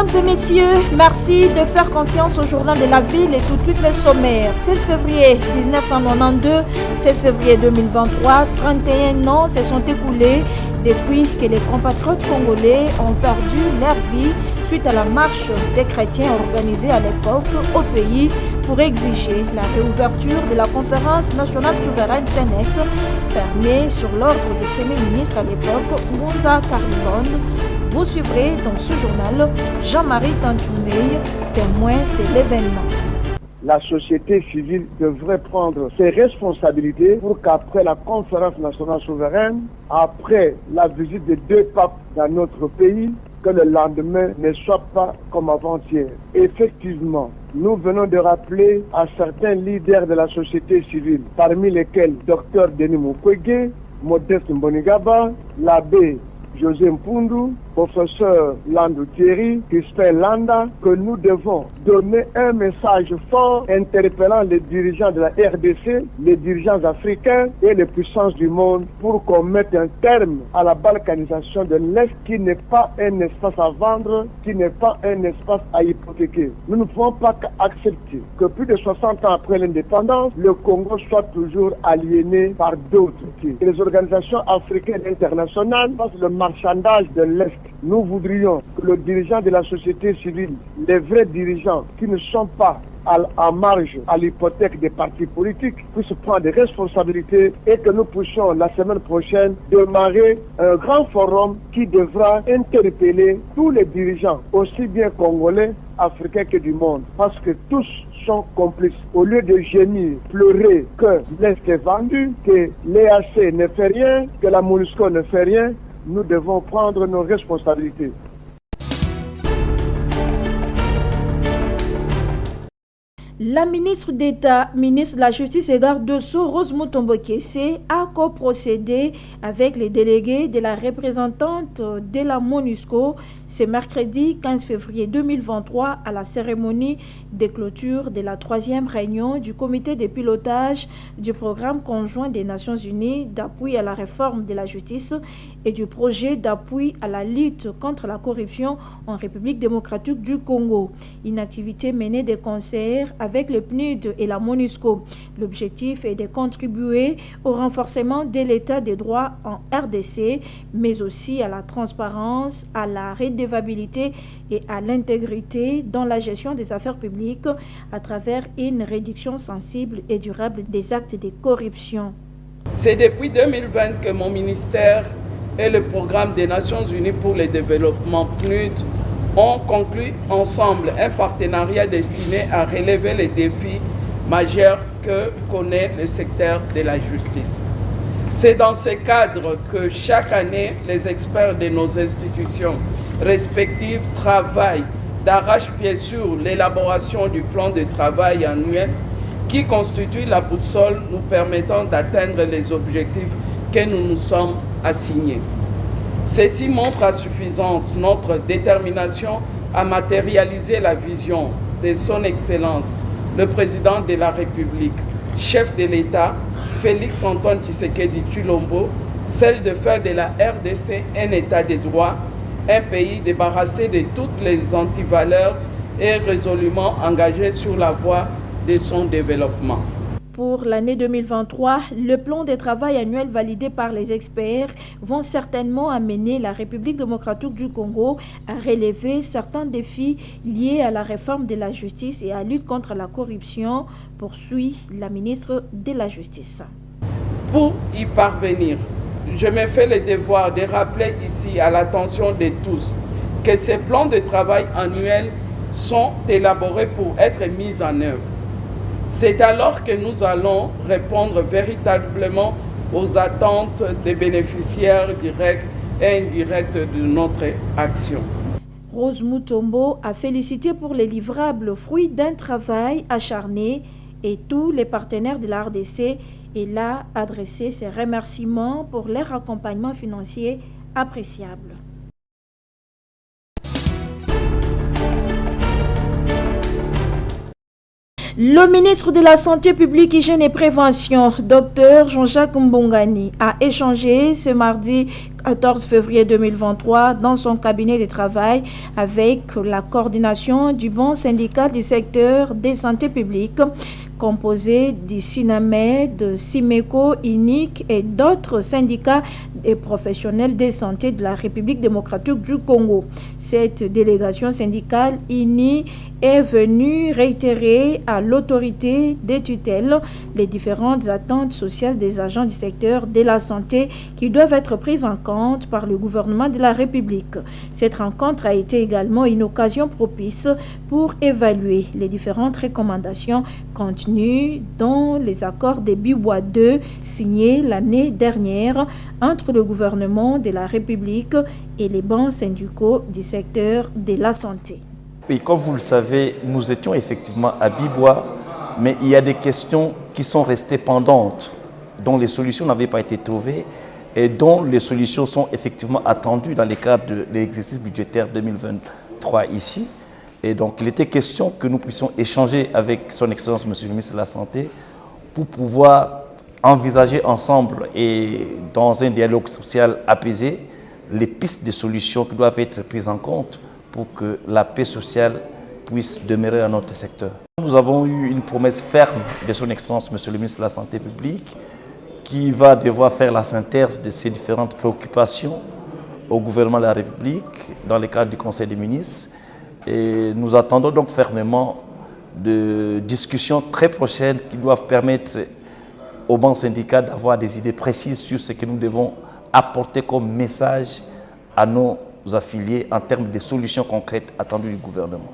Mesdames et messieurs, merci de faire confiance au journal de la ville et tout de suite les sommaires. 16 février 1992, 16 février 2023, 31 ans se sont écoulés depuis que les compatriotes congolais ont perdu leur vie suite à la marche des chrétiens organisée à l'époque au pays pour exiger la réouverture de la conférence nationale souveraine CNS fermée sur l'ordre du Premier ministre à l'époque, Moussa Caribonde. Vous suivrez dans ce journal Jean-Marie Tantoumey, témoin de l'événement. La société civile devrait prendre ses responsabilités pour qu'après la conférence nationale souveraine, après la visite des deux papes dans notre pays, que le lendemain ne soit pas comme avant-hier. Effectivement, nous venons de rappeler à certains leaders de la société civile, parmi lesquels Dr Denis Mukwege, Modeste Mbonigaba, l'abbé José Mpundu, professeur Landou Thierry, Crispin Landa, que nous devons donner un message fort interpellant les dirigeants de la RDC, les dirigeants africains et les puissances du monde pour qu'on mette un terme à la balkanisation de l'Est qui n'est pas un espace à vendre, qui n'est pas un espace à hypothéquer. Nous ne pouvons pas accepter que plus de 60 ans après l'indépendance, le Congo soit toujours aliéné par d'autres. Et les organisations africaines internationales fassent le marchandage de l'Est. Nous voudrions que le dirigeant de la société civile, les vrais dirigeants qui ne sont pas en marge à l'hypothèque des partis politiques, puissent prendre des responsabilités et que nous puissions la semaine prochaine démarrer un grand forum qui devra interpeller tous les dirigeants, aussi bien congolais, africains que du monde, parce que tous sont complices. Au lieu de gémir, pleurer que l'Est est vendu, que l'EAC ne fait rien, que la MONUSCO ne fait rien, nous devons prendre nos responsabilités. La ministre d'État, ministre de la Justice et garde de Sceaux, Rose Mutombo Kessé, a coprocédé avec les délégués de la représentante de la MONUSCO ce mercredi 15 février 2023 à la cérémonie de clôture de la 3e réunion du comité de pilotage du programme conjoint des Nations Unies d'appui à la réforme de la justice et du projet d'appui à la lutte contre la corruption en République démocratique du Congo. Une activité menée de concert avec le PNUD et la MONUSCO. L'objectif est de contribuer au renforcement de l'état des droits en RDC, mais aussi à la transparence, à la redevabilité et à l'intégrité dans la gestion des affaires publiques à travers une réduction sensible et durable des actes de corruption. C'est depuis 2020 que mon ministère et le programme des Nations Unies pour le développement PNUD ont conclu ensemble un partenariat destiné à relever les défis majeurs que connaît le secteur de la justice. C'est dans ce cadre que chaque année, les experts de nos institutions respectives travaillent d'arrache-pied sur l'élaboration du plan de travail annuel qui constitue la boussole nous permettant d'atteindre les objectifs que nous nous sommes assignés. Ceci montre à suffisance notre détermination à matérialiser la vision de son Excellence, le Président de la République, chef de l'État, Félix Antoine Tshisekedi Tshilombo, celle de faire de la RDC un État de droit, un pays débarrassé de toutes les antivaleurs et résolument engagé sur la voie de son développement. Pour l'année 2023, le plan de travail annuel validé par les experts vont certainement amener la République démocratique du Congo à relever certains défis liés à la réforme de la justice et à la lutte contre la corruption, poursuit la ministre de la Justice. Pour y parvenir, je me fais le devoir de rappeler ici à l'attention de tous que ces plans de travail annuels sont élaborés pour être mis en œuvre. C'est alors que nous allons répondre véritablement aux attentes des bénéficiaires directs et indirects de notre action. Rose Mutombo a félicité pour les livrables fruits d'un travail acharné et tous les partenaires de la RDC et l'a adressé ses remerciements pour leur accompagnement financier appréciable. Le ministre de la Santé publique, Hygiène et Prévention, Dr Jean-Jacques Mbongani, a échangé ce mardi 14 février 2023 dans son cabinet de travail avec la coordination du banc syndical du secteur des santé publique, composé du SINAMED, SIMECO, INIC et d'autres syndicats et professionnels de santé de la République démocratique du Congo. Cette délégation syndicale INI est venue réitérer à l'autorité des tutelles les différentes attentes sociales des agents du secteur de la santé qui doivent être prises en compte par le gouvernement de la République. Cette rencontre a été également une occasion propice pour évaluer les différentes recommandations contenues dans les accords des Bibois 2 signés l'année dernière entre le gouvernement de la République et les bancs syndicaux du secteur de la santé. Oui, comme vous le savez, nous étions effectivement à Bibois, mais il y a des questions qui sont restées pendantes, dont les solutions n'avaient pas été trouvées et dont les solutions sont effectivement attendues dans le cadre de l'exercice budgétaire 2023 ici. Et donc, il était question que nous puissions échanger avec son Excellence, Monsieur le ministre de la Santé, pour pouvoir envisager ensemble et dans un dialogue social apaisé les pistes de solutions qui doivent être prises en compte pour que la paix sociale puisse demeurer dans notre secteur. Nous avons eu une promesse ferme de son Excellence, Monsieur le ministre de la Santé publique, qui va devoir faire la synthèse de ces différentes préoccupations au gouvernement de la République dans le cadre du Conseil des ministres. Et nous attendons donc fermement de discussions très prochaines qui doivent permettre aux bancs syndicats d'avoir des idées précises sur ce que nous devons apporter comme message à nos affiliés en termes de solutions concrètes attendues du gouvernement.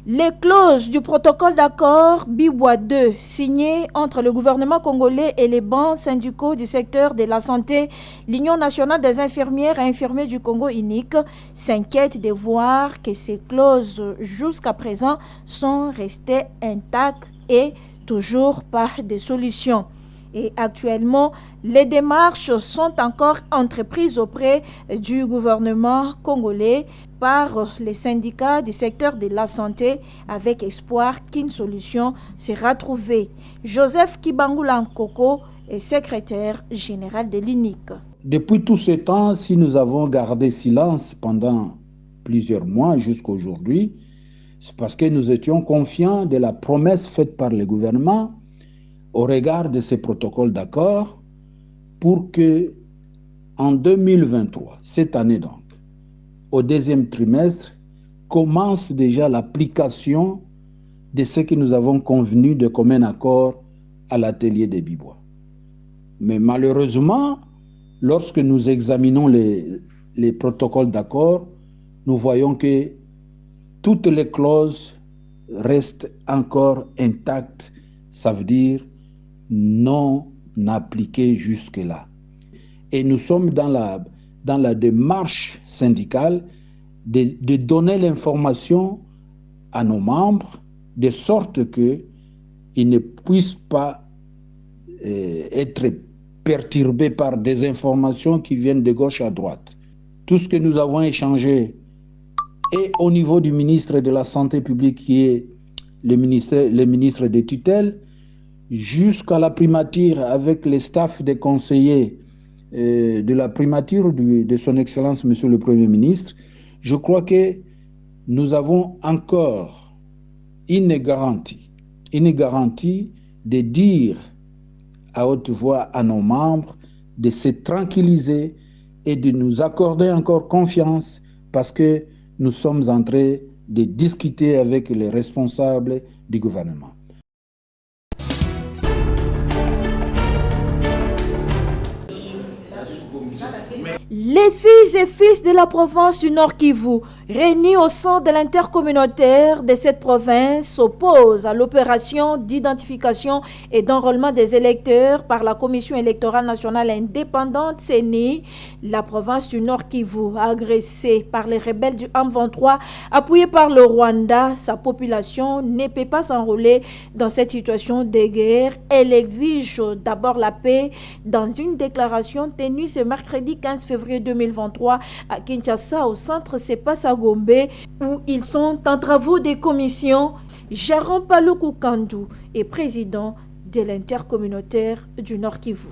Les clauses du protocole d'accord Bibois 2 signé entre le gouvernement congolais et les bancs syndicaux du secteur de la santé, l'Union nationale des infirmières et infirmiers du Congo INIC s'inquiète de voir que ces clauses jusqu'à présent sont restées intactes et toujours pas de solution. Et actuellement, les démarches sont encore entreprises auprès du gouvernement congolais par les syndicats du secteur de la santé avec espoir qu'une solution sera trouvée. Joseph Kibangula Nkoko est secrétaire général de l'INIC. Depuis tout ce temps, si nous avons gardé silence pendant plusieurs mois jusqu'à aujourd'hui, c'est parce que nous étions confiants de la promesse faite par le gouvernement au regard de ces protocoles d'accord pour que en 2023, cette année donc, au deuxième trimestre, commence déjà l'application de ce que nous avons convenu de commun accord à l'atelier des Bibois. Mais malheureusement, lorsque nous examinons les protocoles d'accord, nous voyons que toutes les clauses restent encore intactes, ça veut dire non appliquées jusque-là. Et nous sommes dans la démarche syndicale de donner l'information à nos membres de sorte qu'ils ne puissent pas être perturbés par des informations qui viennent de gauche à droite. Tout ce que nous avons échangé et au niveau du ministre de la Santé publique qui est le ministre des tutelles, jusqu'à la primature avec les staffs des conseillers de la primature de son Excellence Monsieur le Premier ministre, je crois que nous avons encore une garantie de dire à haute voix à nos membres de se tranquilliser et de nous accorder encore confiance parce que nous sommes en train de discuter avec les responsables du gouvernement. Les filles et fils de la province du Nord Kivu, réunis au sein de l'intercommunautaire de cette province, s'opposent à l'opération d'identification et d'enrôlement des électeurs par la Commission électorale nationale indépendante CENI. La province du Nord Kivu, agressée par les rebelles du M23, appuyée par le Rwanda, sa population ne peut pas s'enrôler dans cette situation de guerre. Elle exige d'abord la paix dans une déclaration tenue ce mercredi 15 février 2023 2023 à Kinshasa au centre Sepasa Gombe où ils sont en travaux de commission. Jaron Paluku Kandou est président de l'intercommunautaire du Nord Kivu.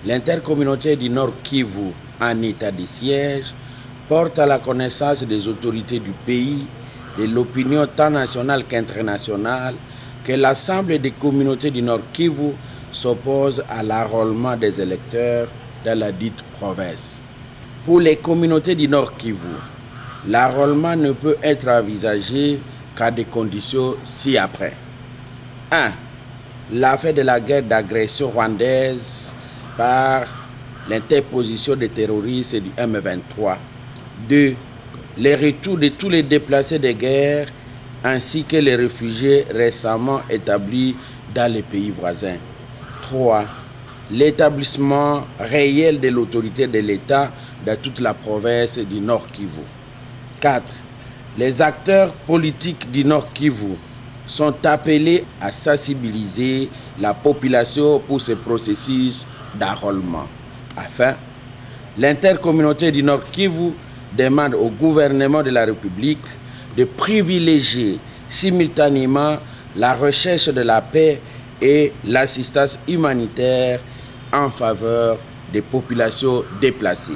L'intercommunauté du Nord Kivu en état de siège porte à la connaissance des autorités du pays, de l'opinion tant nationale qu'internationale, que l'Assemblée des communautés du Nord Kivu s'oppose à l'enrôlement des électeurs dans la dite province. Pour les communautés du Nord Kivu, l'enrôlement ne peut être envisagé qu'à des conditions ci-après. 1. La fin de la guerre d'agression rwandaise par l'interposition des terroristes du M23. 2. Les retours de tous les déplacés de guerre ainsi que les réfugiés récemment établis dans les pays voisins. 3. L'établissement réel de l'autorité de l'État dans toute la province du Nord Kivu. 4. Les acteurs politiques du Nord Kivu sont appelés à sensibiliser la population pour ce processus d'enrôlement. Enfin, l'intercommunauté du Nord Kivu demande au gouvernement de la République de privilégier simultanément la recherche de la paix et l'assistance humanitaire en faveur des populations déplacées.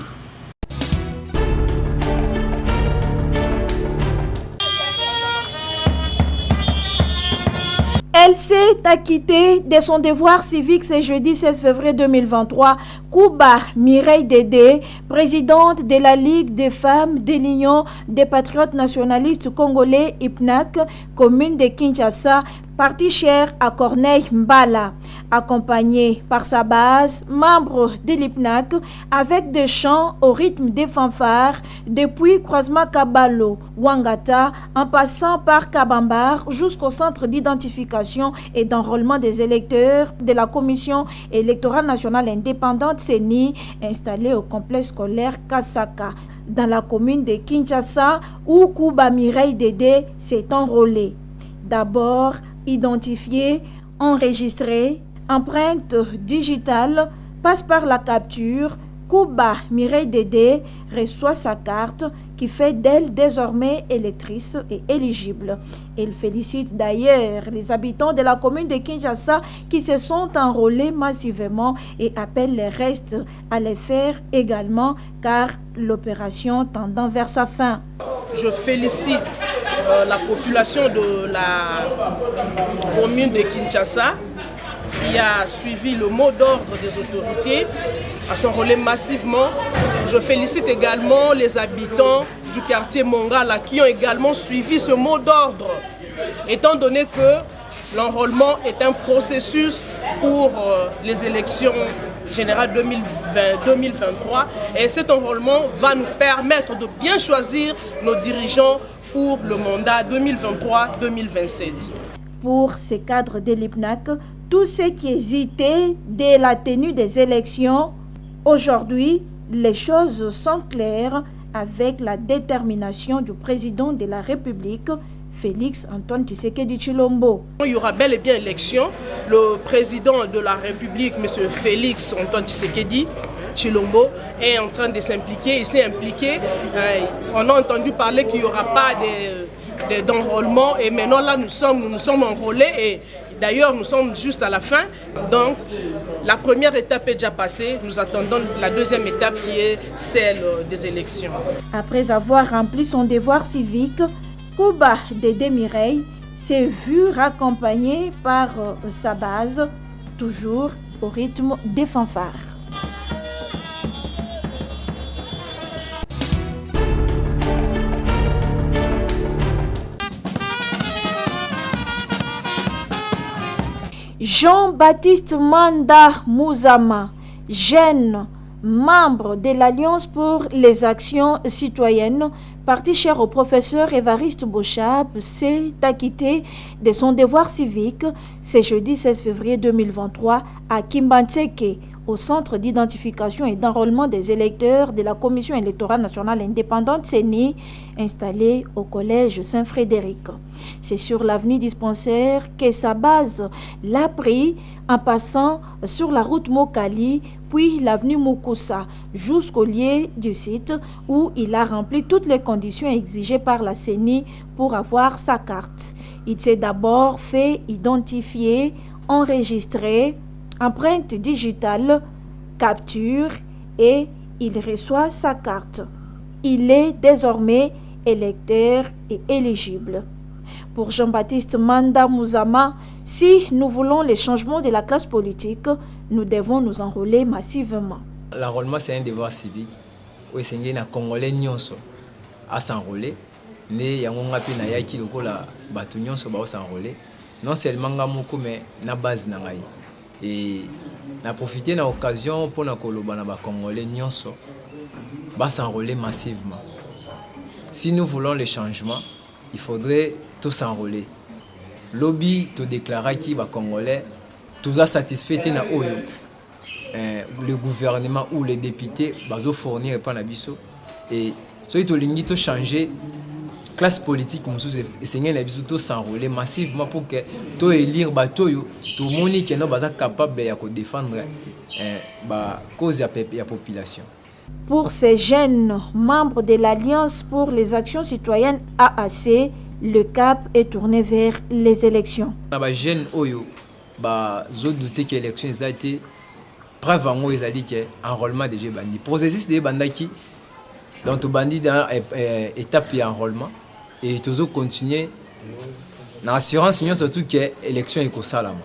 Elle s'est acquittée de son devoir civique ce jeudi 16 février 2023. Kouba Mireille Dédé, présidente de la Ligue des femmes de l'Union des patriotes nationalistes congolais IPNAC, commune de Kinshasa, parti cher à Corneille Mbala, accompagnée par sa base, membre de l'IPNAC, avec des chants au rythme des fanfares, depuis croisement Kabalo, Wangata, en passant par Kabambar, jusqu'au centre d'identification et d'enrôlement des électeurs de la Commission électorale nationale indépendante CENI, installée au complexe scolaire Kasaka, dans la commune de Kinshasa, où Kouba Mireille Dédé s'est enrôlé. D'abord, identifié, enregistré, empreinte digitale, passe par la capture. Kouba Mireille Dédé reçoit sa carte qui fait d'elle désormais électrice et éligible. Elle félicite d'ailleurs les habitants de la commune de Kinshasa qui se sont enrôlés massivement et appelle les restes à les faire également car l'opération tendant vers sa fin. Je félicite la population de la commune de Kinshasa qui a suivi le mot d'ordre des autorités à s'enrôler massivement. Je félicite également les habitants du quartier Mongala qui ont également suivi ce mot d'ordre, étant donné que l'enrôlement est un processus pour les élections générales 2023 et cet enrôlement va nous permettre de bien choisir nos dirigeants pour le mandat 2023-2027. Pour ces cadres de l'IPNAC, tous ceux qui hésitaient dès la tenue des élections, aujourd'hui, les choses sont claires avec la détermination du président de la République, Félix Antoine Tshisekedi Tshilombo. Il y aura bel et bien élection. Le président de la République, M. Félix Antoine Tshisekedi Tshilombo, est en train de s'impliquer. Il s'est impliqué. On a entendu parler qu'il n'y aura pas d'enrôlement. Et maintenant, là, nous sommes enrôlés. Et d'ailleurs, nous sommes juste à la fin. Donc, la première étape est déjà passée. Nous attendons la deuxième étape qui est celle des élections. Après avoir rempli son devoir civique, Kouba Dédé Mireille s'est vu raccompagné par sa base, toujours au rythme des fanfares. Jean-Baptiste Manda Mouzama, jeune membre de l'Alliance pour les actions citoyennes, parti cher au professeur Évariste Bochab, s'est acquitté de son devoir civique ce jeudi 16 février 2023 à Kimbantseke, au centre d'identification et d'enrôlement des électeurs de la Commission électorale nationale indépendante CENI, installé au collège Saint-Frédéric. C'est sur l'avenue Dispensaire que sa base l'a pris en passant sur la route Mokali, puis l'avenue Moukoussa, jusqu'au lieu du site où il a rempli toutes les conditions exigées par la CENI pour avoir sa carte. Il s'est d'abord fait identifier, enregistrer, empreinte digitale, capture et il reçoit sa carte. Il est désormais électeur et éligible. Pour Jean-Baptiste Manda Mouzama, si nous voulons les changements de la classe politique, nous devons nous enrôler massivement. L'enrôlement, c'est un devoir civique. Oui, c'est un Congolais nyonso à s'enrôler. Mais il y a un peu de qui s'enrôler. Non seulement Ngamoko, mais na base nangai. Et na profiter de l'occasion pour nous colober na Congolais nyonso va s'enrôler massivement. Si nous voulons les changements, il faudrait tous s'enrôler. Lobby te déclara qui va Congolais, tout a satisfait na oyo. Le gouvernement ou les députés bazo fournir pas na biso et so ito lingi to changer classe politique mususu essayé na biso to s'enrôler massivement pour que to élire batoyo tout moni que no baza capable ya ko défendre ba cause ya population. Pour ces jeunes membres de l'Alliance pour les actions citoyennes AAC, le cap est tourné vers les élections. Les jeunes oyo ba zo douter que l'élection a été preuve en ils a dit que enrôlement déjà bandi. Processus de bandaki donc to bandi dans étape d'enrôlement et toujours continuer dans assurance surtout que l'élection est salama.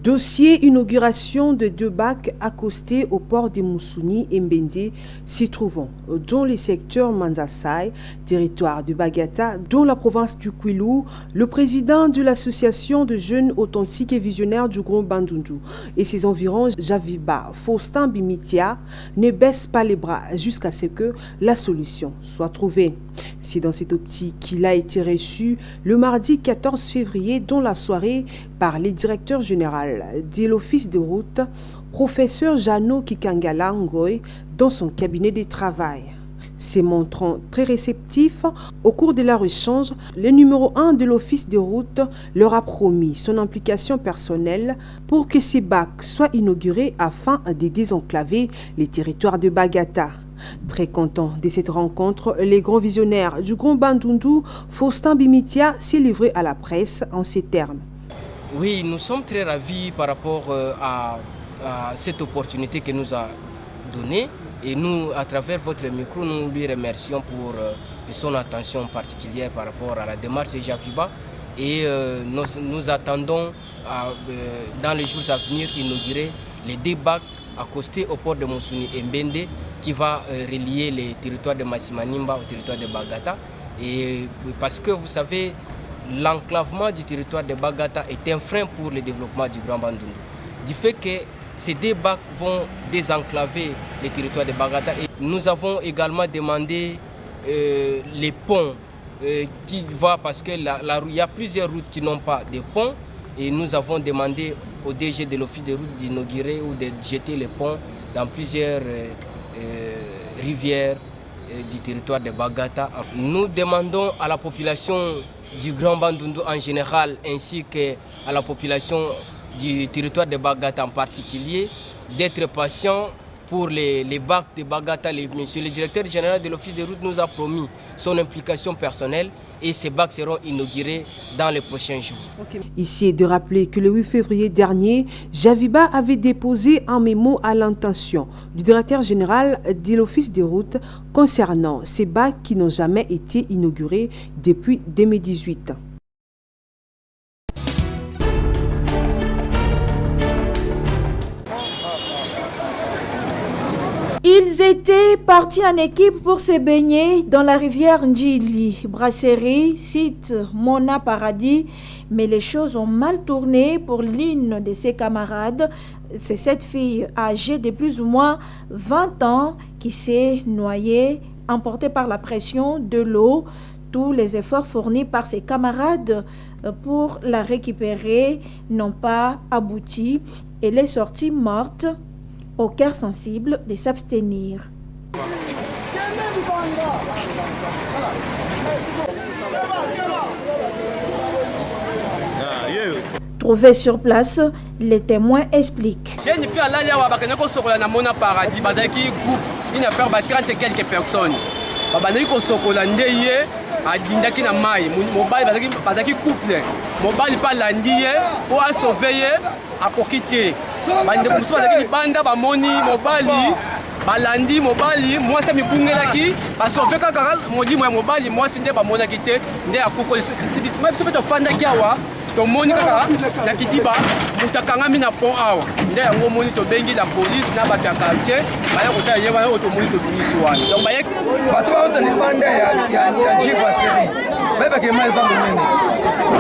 Dossier inauguration de 2 bacs accostés au port de Moussouni et Mbende s'y trouvant dans les secteurs Manzassai, territoire de Bagata, dans la province du Kwilu. Le président de l'association de jeunes authentiques et visionnaires du Grand Bandundu et ses environs, Javiba Faustin Bimitia, ne baisse pas les bras jusqu'à ce que la solution soit trouvée. C'est dans cette optique qu'il a été reçu le mardi 14 février dans la soirée par le directeur général de l'office de route, professeur Jano Kikangala Ngoy, dans son cabinet de travail. Se montrant très réceptif au cours de leur échange, le numéro 1 de l'office de route leur a promis son implication personnelle pour que ces bacs soient inaugurés afin de désenclaver les territoires de Bagata. Très content de cette rencontre, les grands visionnaires du Grand Bandundu, Faustin Bimitia, s'est livré à la presse en ces termes. Oui, nous sommes très ravis par rapport à cette opportunité que nous a donnée. Et nous, à travers votre micro, nous lui remercions pour son attention particulière par rapport à la démarche de Javiba. Et nous attendons dans les jours à venir inaugurer les 2 bacs accostés au port de Moussouni et Mbende qui va relier les territoires de Massimanimba au territoire de Bagata. Et parce que vous savez, l'enclavement du territoire de Bagata est un frein pour le développement du Grand Bandundu. Du fait que ces 2 bacs vont désenclaver les territoires de Bagata. Et nous avons également demandé les ponts qui vont, parce qu'il y a plusieurs routes qui n'ont pas de ponts. Et nous avons demandé au DG de l'office de route d'inaugurer ou de jeter les ponts dans plusieurs rivières du territoire de Bagata. Nous demandons à la population du Grand Bandundu en général ainsi qu'à la population du territoire de Bagata en particulier d'être patient pour les bacs de Bagata. Monsieur le directeur général de l'office de route nous a promis son implication personnelle et ces bacs seront inaugurés dans les prochains jours. Ici est de rappeler que le 8 février dernier, Javiba avait déposé un mémo à l'intention du directeur général de l'office des routes concernant ces bacs qui n'ont jamais été inaugurés depuis 2018. Ils étaient partis en équipe pour se baigner dans la rivière Ndjili, brasserie, site Mona Paradis, mais les choses ont mal tourné pour l'une de ses camarades. C'est cette fille âgée de plus ou moins 20 ans qui s'est noyée, emportée par la pression de l'eau. Tous les efforts fournis par ses camarades pour la récupérer n'ont pas abouti et les sorties mortes au cœur sensible de s'abstenir. Trouvés sur place, les témoins expliquent. J'ai une fille à l'année où sur la Mona Paradis, qui groupe une affaire de 30 et quelques personnes. Babanaï ko sokolande ye adindaki na mai mobile bazaki couple mobile pa landiye po a sauver a kokite bande ko mutu bazaki banda ba moni mobile balandi mobile moi ça mi bungelaki ba sauver kaka modi moi mobile moi sinde ba mona kite nde akoko sibitima biso to fanda kiawa to moni kaka na kidiba mutakanga mina pont awa nde yango moni to bengi la police na ba quartier baya kota ye bana to moni to bimisi wana donc baye bato ba libanda ya jiba seri baba ke mai zambo nene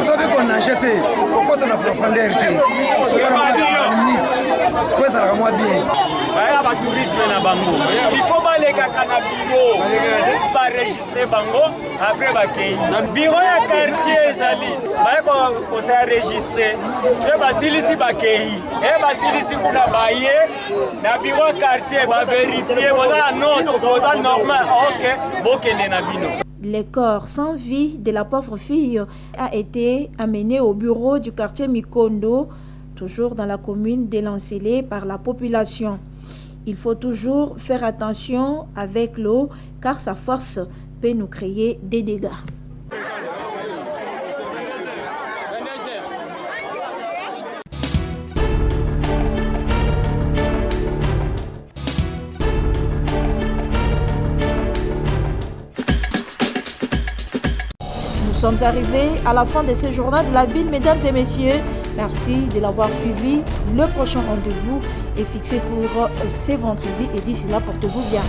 sabe ko na jeté kokota na profondeur te so na limite kweza la mwa bien baya ba tourisme na bango il faut baleka kana bureau pas enregistrer bango après ba kei na bureau ya quartier ezali baya ko se enregistrer je basilisi ba kei e basilisi kuna baye na bureau quartier ba vérifier boza non boza normal OK bokene na bino. Les corps sans vie de la pauvre fille a été amené au bureau du quartier Mikondo, toujours dans la commune délancée par la population. Il faut toujours faire attention avec l'eau car sa force peut nous créer des dégâts. Nous sommes arrivés à la fin de ce journal de la ville, mesdames et messieurs. Merci de l'avoir suivi. Le prochain rendez-vous est fixé pour ce vendredi et d'ici là, portez-vous bien.